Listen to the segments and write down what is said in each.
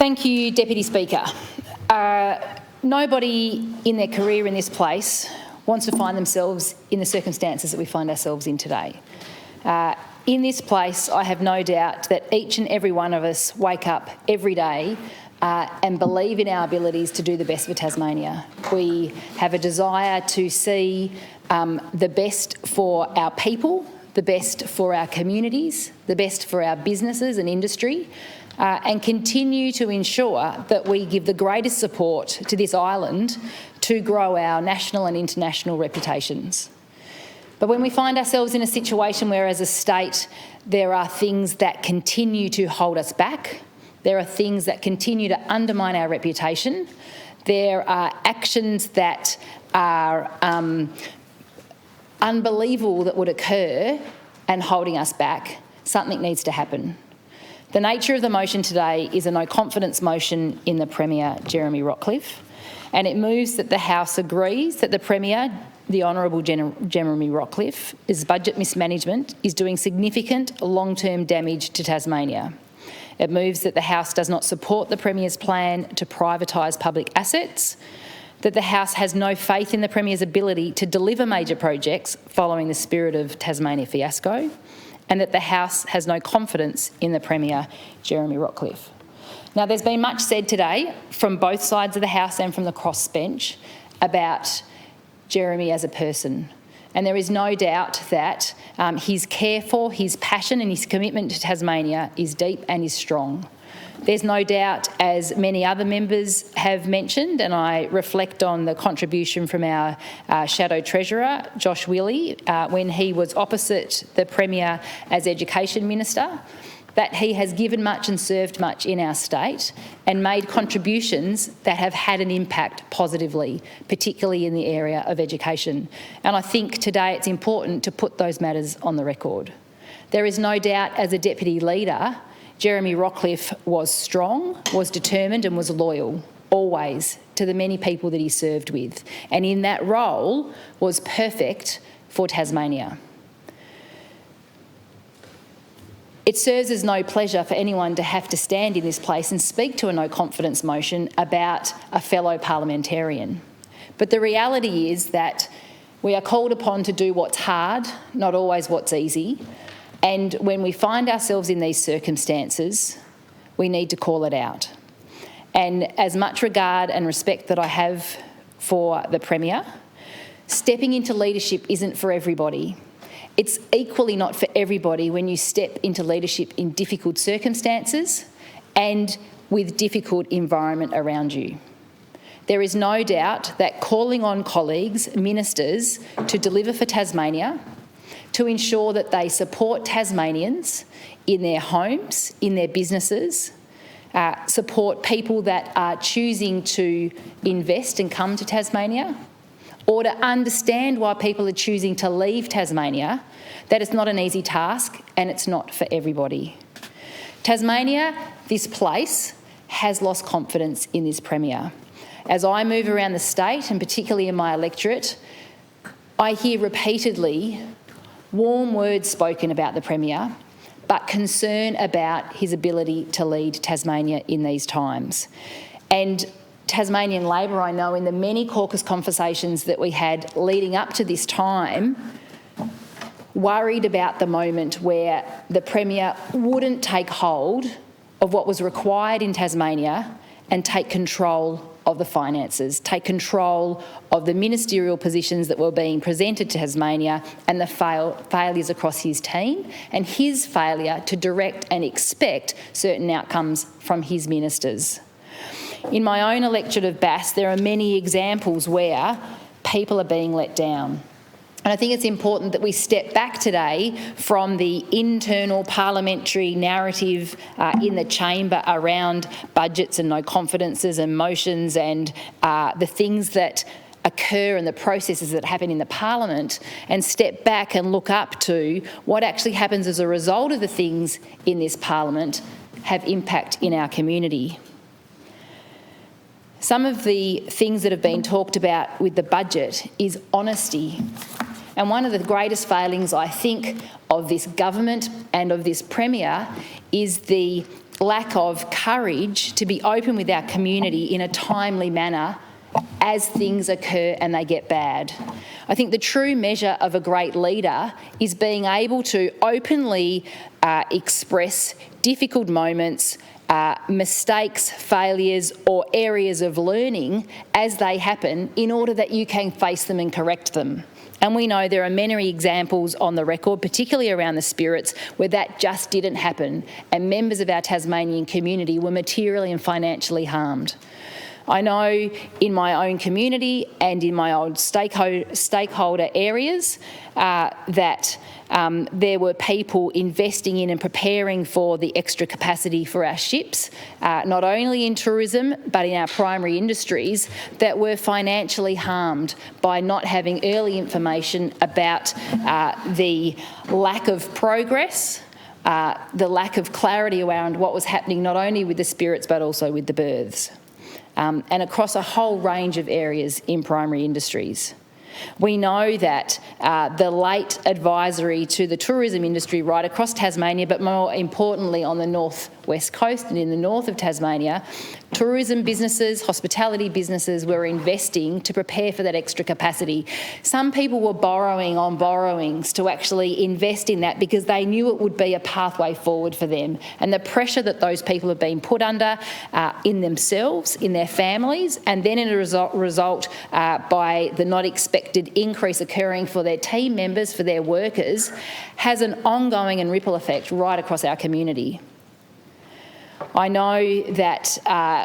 Thank you, Deputy Speaker. Nobody in their career in this place wants to find themselves in the circumstances that we find ourselves in today. In this place, I have no doubt that each and every one of us wake up every day and believe in our abilities to do the best for Tasmania. We have a desire to see the best for our people, the best for our communities, the best for our businesses and industry, and continue to ensure that we give the greatest support to this island to grow our national and international reputations. But when we find ourselves in a situation where, as a state, there are things that continue to hold us back, there are things that continue to undermine our reputation, there are actions that are unbelievable that would occur and holding us back, something needs to happen. The nature of the motion today is a no confidence motion in the Premier, Jeremy Rockliff, and it moves that the House agrees that the Premier, the Honourable Jeremy Rockliff's budget mismanagement is doing significant long-term damage to Tasmania. It moves that the House does not support the Premier's plan to privatise public assets, that the House has no faith in the Premier's ability to deliver major projects following the Spirit of Tasmania fiasco, and that the House has no confidence in the Premier, Jeremy Rockliff. Now, there's been much said today from both sides of the House and from the crossbench about Jeremy as a person. And there is no doubt that his care for, his passion and his commitment to Tasmania is deep and is strong. There's no doubt, as many other members have mentioned, and I reflect on the contribution from our Shadow Treasurer, Josh Willey, when he was opposite the Premier as Education Minister, that he has given much and served much in our state and made contributions that have had an impact positively, particularly in the area of education. And I think today it's important to put those matters on the record. There is no doubt, as a deputy leader, Jeremy Rockliff was strong, was determined and was loyal, always, to the many people that he served with, and in that role was perfect for Tasmania. It serves as no pleasure for anyone to have to stand in this place and speak to a no confidence motion about a fellow parliamentarian. But the reality is that we are called upon to do what's hard, not always what's easy. And when we find ourselves in these circumstances, we need to call it out. And as much regard and respect that I have for the Premier, stepping into leadership isn't for everybody. It's equally not for everybody when you step into leadership in difficult circumstances and with difficult environment around you. There is no doubt that calling on colleagues, ministers, to deliver for Tasmania, to ensure that they support Tasmanians in their homes, in their businesses, support people that are choosing to invest and come to Tasmania, or to understand why people are choosing to leave Tasmania, that it's not an easy task and it's not for everybody. Tasmania, this place, has lost confidence in this Premier. As I move around the state, and particularly in my electorate, I hear repeatedly warm words spoken about the Premier, but concern about his ability to lead Tasmania in these times. And Tasmanian Labor, I know, in the many caucus conversations that we had leading up to this time, worried about the moment where the Premier wouldn't take hold of what was required in Tasmania and take control of the finances, take control of the ministerial positions that were being presented to Tasmania and the failures across his team and his failure to direct and expect certain outcomes from his ministers. In my own electorate of Bass, there are many examples where people are being let down. And I think it's important that we step back today from the internal parliamentary narrative in the chamber around budgets and no confidences and motions and the things that occur and the processes that happen in the parliament, and step back and look up to what actually happens as a result of the things in this parliament have impact in our community. Some of the things that have been talked about with the budget is honesty And one of the greatest failings, I think, of this government and of this Premier is the lack of courage to be open with our community in a timely manner as things occur and they get bad. I think the true measure of a great leader is being able to openly express difficult moments, mistakes, failures, or areas of learning as they happen in order that you can face them and correct them. And we know there are many examples on the record, particularly around the spirits, where that just didn't happen and members of our Tasmanian community were materially and financially harmed. I know in my own community and in my old stakeholder areas that there were people investing in and preparing for the extra capacity for our ships, not only in tourism but in our primary industries, that were financially harmed by not having early information about the lack of progress, the lack of clarity around what was happening not only with the spirits but also with the berths. And across a whole range of areas in primary industries. We know that the late advisory to the tourism industry right across Tasmania, but more importantly on the northwest coast and in the north of Tasmania, tourism businesses, hospitality businesses were investing to prepare for that extra capacity. Some people were borrowing on borrowings to actually invest in that because they knew it would be a pathway forward for them. And the pressure that those people have been put under in themselves, in their families, and then in a result by the not expected increase occurring for their team members, for their workers, has an ongoing and ripple effect right across our community. I know that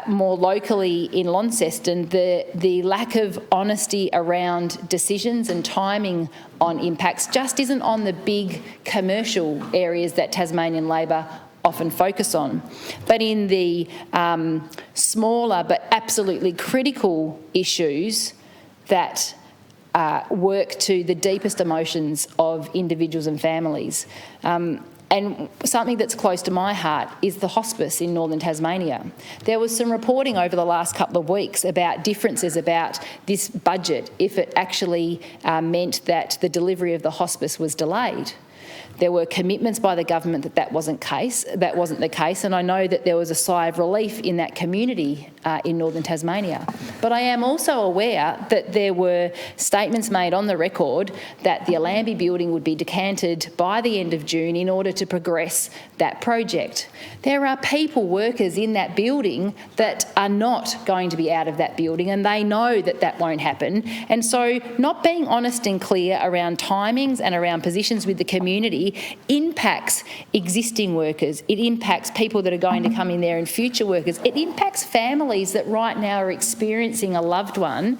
more locally in Launceston, the lack of honesty around decisions and timing on impacts just isn't on the big commercial areas that Tasmanian Labor often focus on. But in the smaller but absolutely critical issues that work to the deepest emotions of individuals and families. And something that's close to my heart is the hospice in northern Tasmania. There was some reporting over the last couple of weeks about differences about this budget if it actually meant that the delivery of the hospice was delayed. There were commitments by the government that that wasn't the case, and I know that there was a sigh of relief in that community in northern Tasmania. But I am also aware that there were statements made on the record that the Allambie building would be decanted by the end of June in order to progress that project. There are people, workers in that building that are not going to be out of that building, and they know that that won't happen. And so not being honest and clear around timings and around positions with the community impacts existing workers. It impacts people that are going to come in there and future workers. It impacts families that right now are experiencing a loved one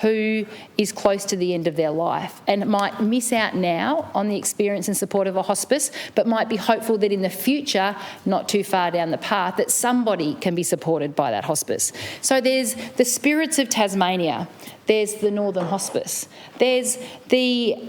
who is close to the end of their life and might miss out now on the experience and support of a hospice, but might be hopeful that in the future, not too far down the path, that somebody can be supported by that hospice. So there's the Spirits of Tasmania, there's the Northern Hospice, there's the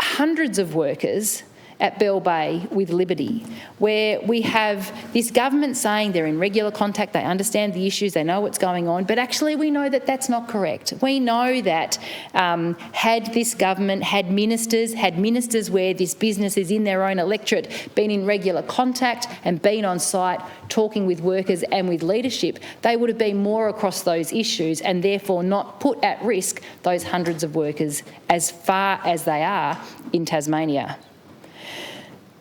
hundreds of workers at Bell Bay with Liberty, where we have this government saying they're in regular contact, they understand the issues, they know what's going on, but actually we know that that's not correct. We know that had this government had ministers where this business is in their own electorate, been in regular contact and been on site talking with workers and with leadership, they would have been more across those issues and therefore not put at risk those hundreds of workers as far as they are in Tasmania.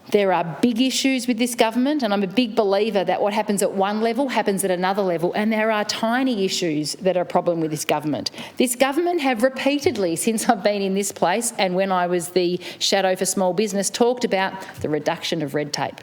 There are big issues with this government, and I'm a big believer that what happens at one level happens at another level, and there are tiny issues that are a problem with this government. This government have repeatedly, since I've been in this place and when I was the Shadow for Small Business, talked about the reduction of red tape.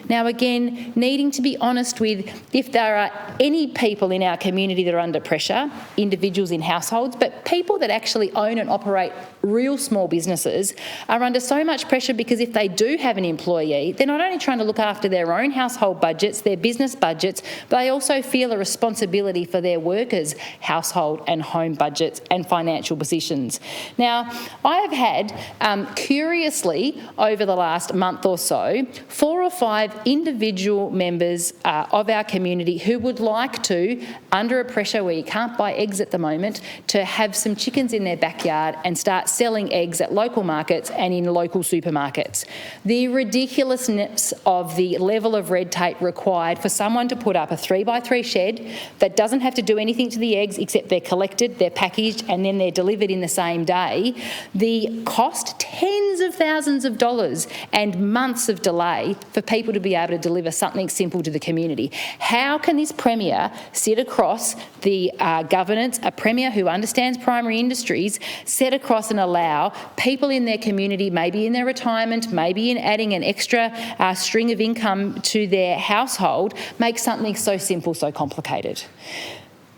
Now again, needing to be honest with if there are any people in our community that are under pressure, individuals in households, but people that actually own and operate real small businesses are under so much pressure because if they do have an employee employee, they're not only trying to look after their own household budgets, their business budgets, but they also feel a responsibility for their workers' household and home budgets and financial positions. Now, I have had, curiously, over the last month or so, 4 or 5 individual members of our community who would like to, under a pressure where you can't buy eggs at the moment, to have some chickens in their backyard and start selling eggs at local markets and in local supermarkets. The ridiculousness of the level of red tape required for someone to put up a 3x3 shed that doesn't have to do anything to the eggs except they're collected, they're packaged and then they're delivered in the same day. The cost, tens of thousands of dollars and months of delay for people to be able to deliver something simple to the community. How can this Premier sit across the governance, a Premier who understands primary industries, sit across and allow people in their community, maybe in their retirement, maybe in adding an extra string of income to their household, make something so simple so complicated?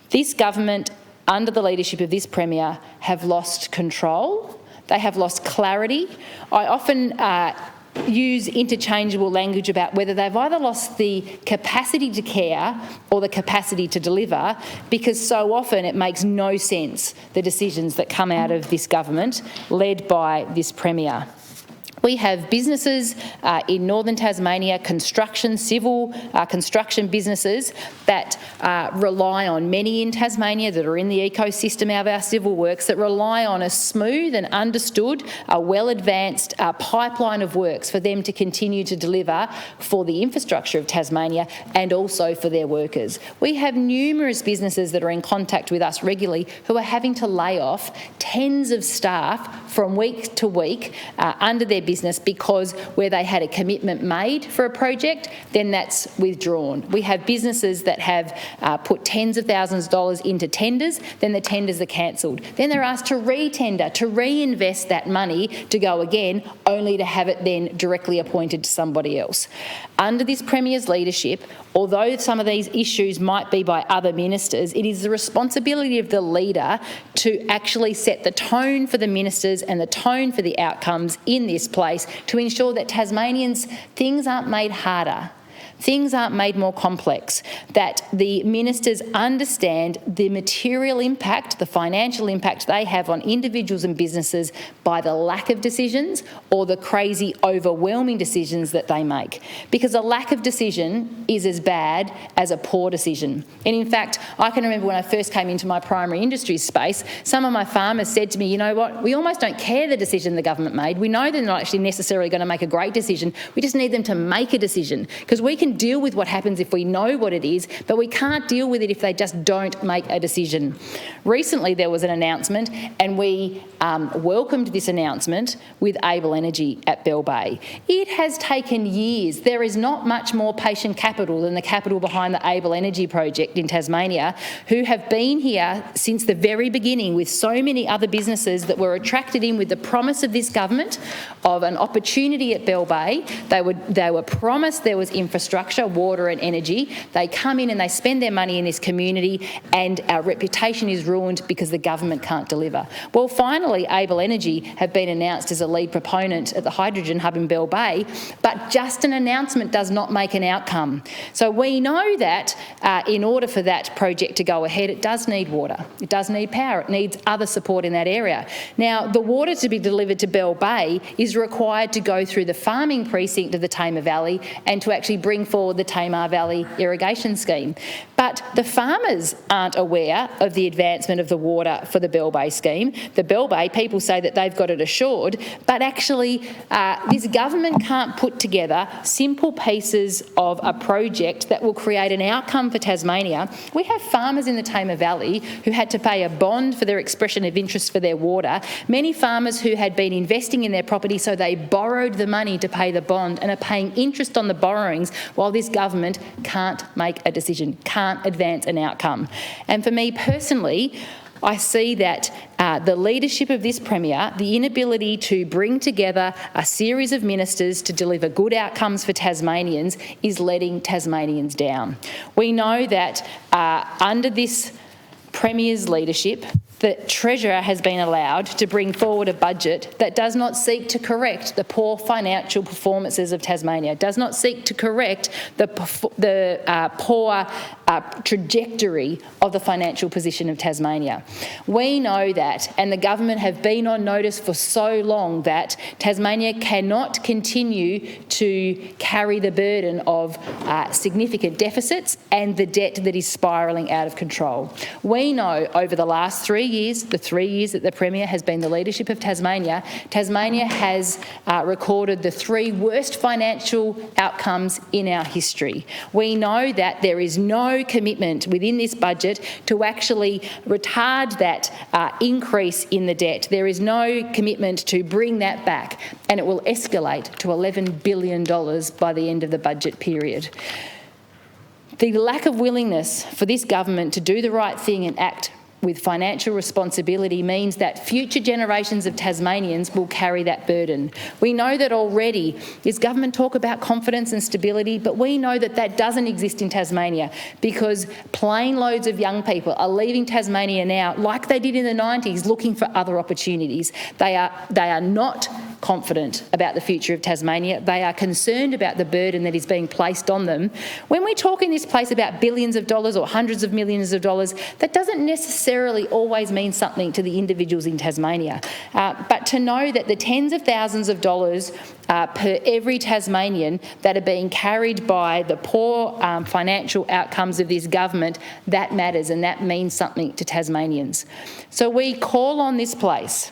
This government, under the leadership of this Premier, have lost control. They have lost clarity. I often use interchangeable language about whether they've either lost the capacity to care or the capacity to deliver, because so often it makes no sense, the decisions that come out of this government led by this Premier. We have businesses in northern Tasmania, civil construction businesses that rely on, many in Tasmania that are in the ecosystem of our civil works, that rely on a smooth and understood, a well-advanced pipeline of works for them to continue to deliver for the infrastructure of Tasmania and also for their workers. We have numerous businesses that are in contact with us regularly who are having to lay off tens of staff from week to week under their business because where they had a commitment made for a project, then that's withdrawn. We have businesses that have put tens of thousands of dollars into tenders, then the tenders are cancelled. Then they're asked to re-tender, to reinvest that money to go again, only to have it then directly appointed to somebody else. Under this Premier's leadership, although some of these issues might be by other ministers, it is the responsibility of the leader to actually set the tone for the ministers and the tone for the outcomes in this place to ensure that Tasmanians, things aren't made harder. Things aren't made more complex, that the ministers understand the material impact, the financial impact they have on individuals and businesses by the lack of decisions or the crazy, overwhelming decisions that they make. Because a lack of decision is as bad as a poor decision. And in fact, I can remember when I first came into my primary industries space, some of my farmers said to me, you know what, we almost don't care the decision the government made. We know they're not actually necessarily going to make a great decision. We just need them to make a decision, because we can deal with what happens if we know what it is, but we can't deal with it if they just don't make a decision. Recently there was an announcement, and we welcomed this announcement with Able Energy at Bell Bay. It has taken years. There is not much more patient capital than the capital behind the Able Energy project in Tasmania, who have been here since the very beginning with so many other businesses that were attracted in with the promise of this government of an opportunity at Bell Bay. They were promised there was infrastructure, water and energy. They come in and they spend their money in this community, and our reputation is ruined because the government can't deliver. Well, finally, Able Energy have been announced as a lead proponent at the hydrogen hub in Bell Bay, but just an announcement does not make an outcome. So we know that in order for that project to go ahead, it does need water, it does need power, it needs other support in that area. Now, the water to be delivered to Bell Bay is required to go through the farming precinct of the Tamar Valley and to actually bring forward the Tamar Valley irrigation scheme. But the farmers aren't aware of the advancement of the water for the Bell Bay scheme. The Bell Bay people say that they've got it assured, but actually this government can't put together simple pieces of a project that will create an outcome for Tasmania. We have farmers in the Tamar Valley who had to pay a bond for their expression of interest for their water. Many farmers who had been investing in their property, so they borrowed the money to pay the bond and are paying interest on the borrowings, while this government can't make a decision, can't advance an outcome. And for me personally, I see that the leadership of this Premier, the inability to bring together a series of ministers to deliver good outcomes for Tasmanians, is letting Tasmanians down. We know that under this Premier's leadership, the Treasurer has been allowed to bring forward a budget that does not seek to correct the poor financial performances of Tasmania, does not seek to correct the poor trajectory of the financial position of Tasmania. We know that, and the government have been on notice for so long, that Tasmania cannot continue to carry the burden of significant deficits and the debt that is spiralling out of control. We know over the last 3 years, the 3 years that the Premier has been the leadership of Tasmania, Tasmania has recorded the 3 worst financial outcomes in our history. We know that there is no commitment within this budget to actually retard that increase in the debt. There is no commitment to bring that back, and it will escalate to $11 billion by the end of the budget period. The lack of willingness for this government to do the right thing and act with financial responsibility means that future generations of Tasmanians will carry that burden. We know that already. This government talk about confidence and stability, but we know that that doesn't exist in Tasmania, because plane loads of young people are leaving Tasmania now, like they did in the 90s, looking for other opportunities. They are not confident about the future of Tasmania. They are concerned about the burden that is being placed on them. When we talk in this place about billions of dollars or hundreds of millions of dollars, that doesn't necessarily always mean something to the individuals in Tasmania. But to know that the tens of thousands of dollars per every Tasmanian that are being carried by the poor financial outcomes of this government, that matters, and that means something to Tasmanians. So we call on this place.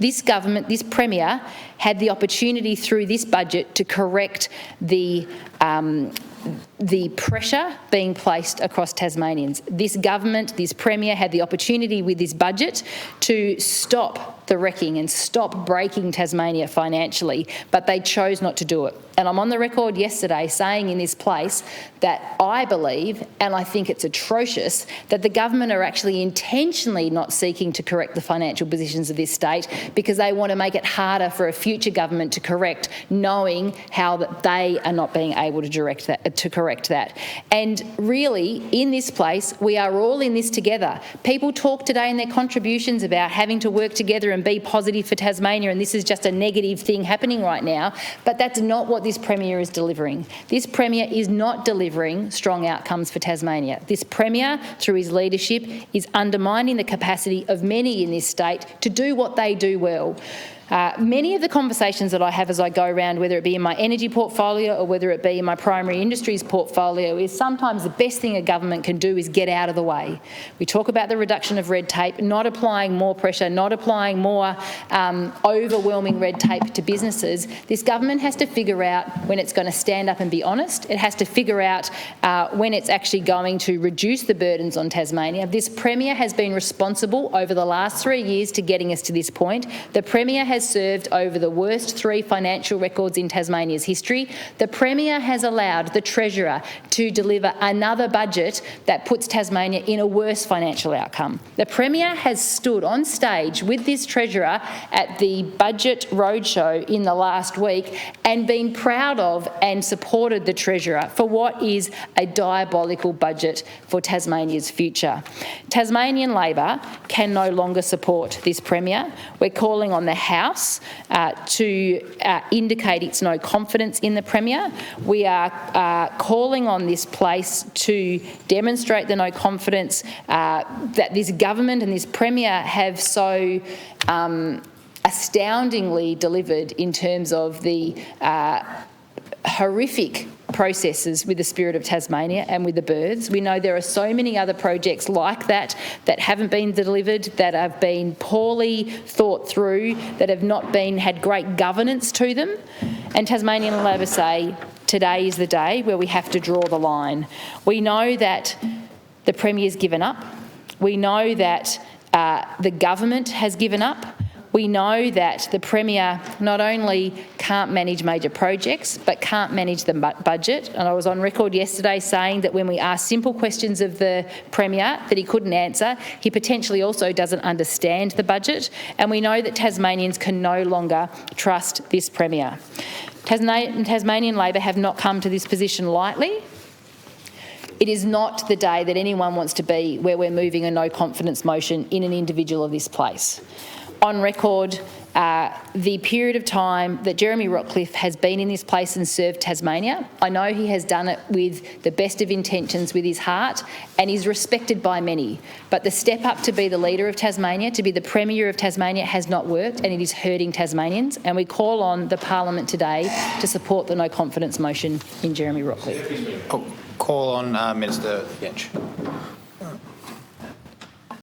This government, this Premier, had the opportunity through this budget to correct the pressure being placed across Tasmanians. This government, this Premier, had the opportunity with this budget to stop the wrecking and stop breaking Tasmania financially, but they chose not to do it. And I'm on the record yesterday saying in this place that I believe, and I think it's atrocious, that the government are actually intentionally not seeking to correct the financial positions of this state because they want to make it harder for a future government to correct, knowing how that they are not being able to correct that. And really, in this place, we are all in this together. People talk today in their contributions about having to work together and be positive for Tasmania, and this is just a negative thing happening right now, but that's not what this Premier is delivering. This Premier is not delivering strong outcomes for Tasmania. This Premier, through his leadership, is undermining the capacity of many in this state to do what they do well. Many of the conversations that I have as I go around, whether it be in my energy portfolio or whether it be in my primary industries portfolio, is sometimes the best thing a government can do is get out of the way. We talk about the reduction of red tape, not applying more pressure, not applying more overwhelming red tape to businesses. This government has to figure out when it's going to stand up and be honest. It has to figure out when it's actually going to reduce the burdens on Tasmania. This Premier has been responsible over the last 3 years to getting us to this point. The Premier has served over the worst 3 financial records in Tasmania's history. The Premier has allowed the Treasurer to deliver another budget that puts Tasmania in a worse financial outcome. The Premier has stood on stage with this Treasurer at the budget roadshow in the last week and been proud of and supported the Treasurer for what is a diabolical budget for Tasmania's future. Tasmanian Labor can no longer support this Premier. We're calling on the House to indicate its no confidence in the Premier. We are calling on this place to demonstrate the no confidence that this government and this Premier have so astoundingly delivered in terms of the horrific processes with the Spirit of Tasmania and with the births. We know there are so many other projects like that that haven't been delivered, that have been poorly thought through, that have not had great governance to them. And Tasmanian Labor say today is the day where we have to draw the line. We know that the Premier's given up. We know that the government has given up. We know that the Premier not only can't manage major projects, but can't manage the budget. And I was on record yesterday saying that when we asked simple questions of the Premier that he couldn't answer, he potentially also doesn't understand the budget. And we know that Tasmanians can no longer trust this Premier. Tasmanian Labor have not come to this position lightly. It is not the day that anyone wants to be where we're moving a no confidence motion in an individual of this place. On record, the period of time that Jeremy Rockcliffe has been in this place and served Tasmania, I know he has done it with the best of intentions, with his heart, and is respected by many. But the step up to be the leader of Tasmania, to be the Premier of Tasmania, has not worked, and it is hurting Tasmanians. And we call on the Parliament today to support the no confidence motion in Jeremy Rockcliffe. Call on Minister Bench.